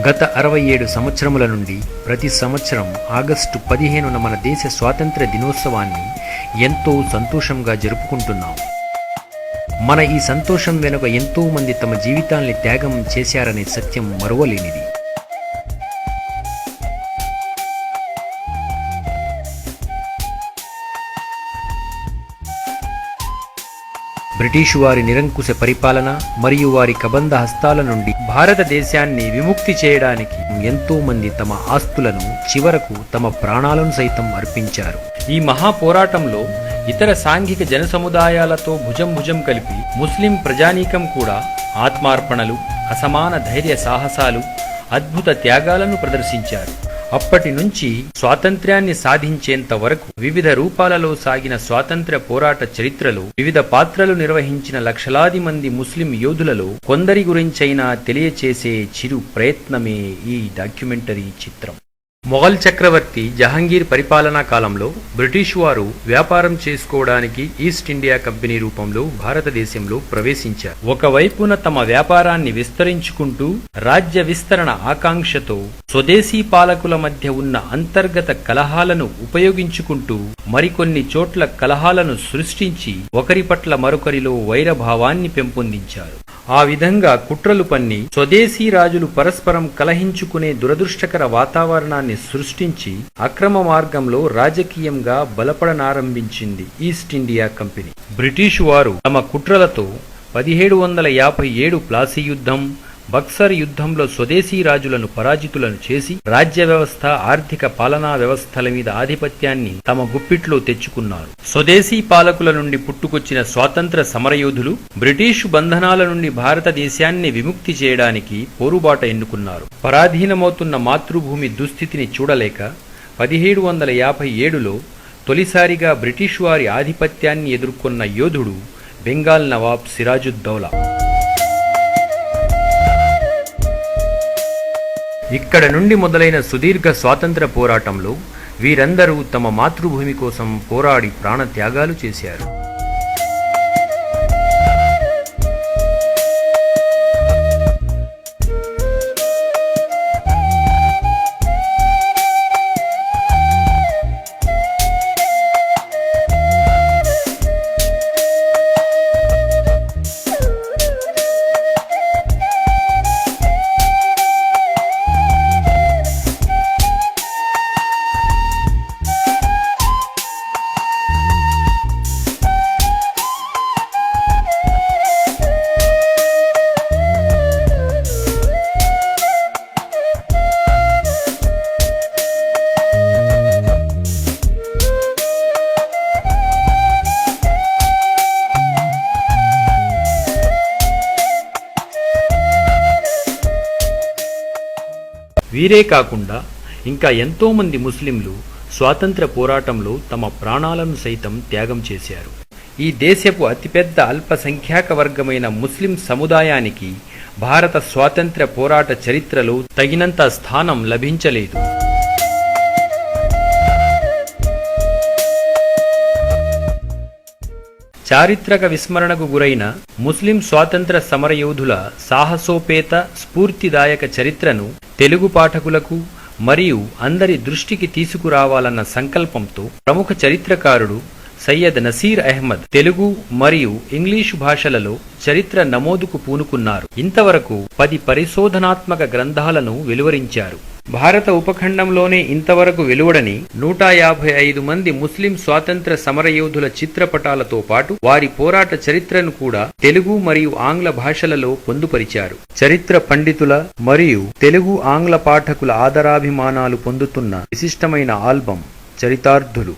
గత 67 సంవత్సరముల నుండి ప్రతి సంవత్సరం ఆగస్టు 15న మన దేశ స్వాతంత్ర దినోత్సవాన్ని ఎంతో సంతోషంగా జరుపుకుంటున్నాం. మన ఈ సంతోషం వెనుక ఎంతో మంది తమ జీవితాల్ని త్యాగం చేశారనే సత్యం మరువలేనిది. బ్రిటిషు వారి నిరంకుశ పరిపాలన మరియు వారి కబంధ హస్తాల నుండి భారతదేశాన్ని విముక్తి చేయడానికి ఎంతో మంది తమ ఆస్తులను, చివరకు తమ ప్రాణాలను సైతం అర్పించారు. ఈ మహా పోరాటంలో ఇతర సాంఘిక జన సముదాయాలతో భుజం కలిపి ముస్లిం ప్రజానీకం కూడా ఆత్మార్పణలు, అసమాన ధైర్య సాహసాలు, అద్భుత త్యాగాలను ప్రదర్శించారు. అప్పటి నుంచి స్వాతంత్ర్యాన్ని సాధించేంత వరకు వివిధ రూపాలలో సాగిన స్వాతంత్ర్య పోరాట చరిత్రలో వివిధ పాత్రలు నిర్వహించిన లక్షలాది మంది ముస్లిం యోధులలో కొందరి గురించైనా తెలియచేసే చిరు ప్రయత్నమే ఈ డాక్యుమెంటరీ చిత్రం. మొఘల్ చక్రవర్తి జహాంగీర్ పరిపాలనా కాలంలో బ్రిటిష్ వారు వ్యాపారం చేసుకోవడానికి ఈస్ట్ ఇండియా కంపెనీ రూపంలో భారతదేశంలో ప్రవేశించారు. ఒకవైపున తమ వ్యాపారాన్ని విస్తరించుకుంటూ రాజ్య విస్తరణ ఆకాంక్షతో స్వదేశీ పాలకుల మధ్య ఉన్న అంతర్గత కలహాలను ఉపయోగించుకుంటూ మరికొన్ని చోట్ల కలహాలను సృష్టించి ఒకరి పట్ల మరొకరిలో వైరభావాన్ని పెంపొందించారు. ఆ విధంగా కుట్రలు పన్ని స్వదేశీ రాజులు పరస్పరం కలహించుకునే దురదృష్టకర వాతావరణాన్ని సృష్టించి అక్రమ మార్గంలో రాజకీయంగా బలపడనారంభించింది ఈస్ట్ ఇండియా కంపెనీ. బ్రిటిషు వారు తమ కుట్రలతో 1757 ప్లాసీ యుద్ధం, బక్సర్ యుద్ధంలో స్వదేశీ రాజులను పరాజితులను చేసి రాజ్య వ్యవస్థ, ఆర్థిక పాలనా వ్యవస్థల మీద ఆధిపత్యాన్ని తమ గుప్పిట్లో తెచ్చుకున్నారు. స్వదేశీ పాలకుల నుండి పుట్టుకొచ్చిన స్వాతంత్ర సమరయోధులు బ్రిటిషు బంధనాల నుండి భారతదేశాన్ని విముక్తి చేయడానికి పోరుబాట ఎన్నుకున్నారు. పరాధీనమవుతున్న మాతృభూమి దుస్థితిని చూడలేక 1757లో తొలిసారిగా బ్రిటిషు వారి ఆధిపత్యాన్ని ఎదుర్కొన్న యోధుడు బెంగాల్ నవాబ్ సిరాజుద్దౌలా. ఇక్కడ నుండి మొదలైన సుదీర్ఘ స్వాతంత్ర పోరాటంలో వీరందరూ తమ మాతృభూమి కోసం పోరాడి ప్రాణత్యాగాలు చేశారు. వీరే కాకుండా ఇంకా ఎంతో మంది ముస్లింలు స్వాతంత్ర పోరాటంలో తమ ప్రాణాలను సైతం త్యాగం చేశారు. ఈ దేశపు అతిపెద్ద అల్పసంఖ్యాక వర్గమైన ముస్లిం సముదాయానికి భారత స్వాతంత్ర పోరాట చరిత్రలో తగినంత స్థానం లభించలేదు. చారిత్రక విస్మరణకు గురైన ముస్లిం స్వాతంత్ర సమరయోధుల సాహసోపేత, స్ఫూర్తిదాయక చరిత్రను తెలుగు పాఠకులకు మరియు అందరి దృష్టికి తీసుకురావాలన్న సంకల్పంతో ప్రముఖ చరిత్రకారుడు సయ్యద్ నసీర్ అహ్మద్ తెలుగు మరియు ఇంగ్లీషు భాషలలో చరిత్ర నమోదుకు పూనుకున్నారు. ఇంతవరకు 10 పరిశోధనాత్మక గ్రంథాలను వెలువరించారు. భారత ఉపఖండంలోనే ఇంతవరకు వెలువడని 155 మంది ముస్లిం స్వాతంత్ర సమరయోధుల చిత్రపటాలతో పాటు వారి పోరాట చరిత్రను కూడా తెలుగు మరియు ఆంగ్ల భాషలలో పొందుపరిచారు. చరిత్ర పండితుల మరియు తెలుగు ఆంగ్ల పాఠకుల ఆదరాభిమానాలు పొందుతున్న విశిష్టమైన ఆల్బం చరితార్థులు.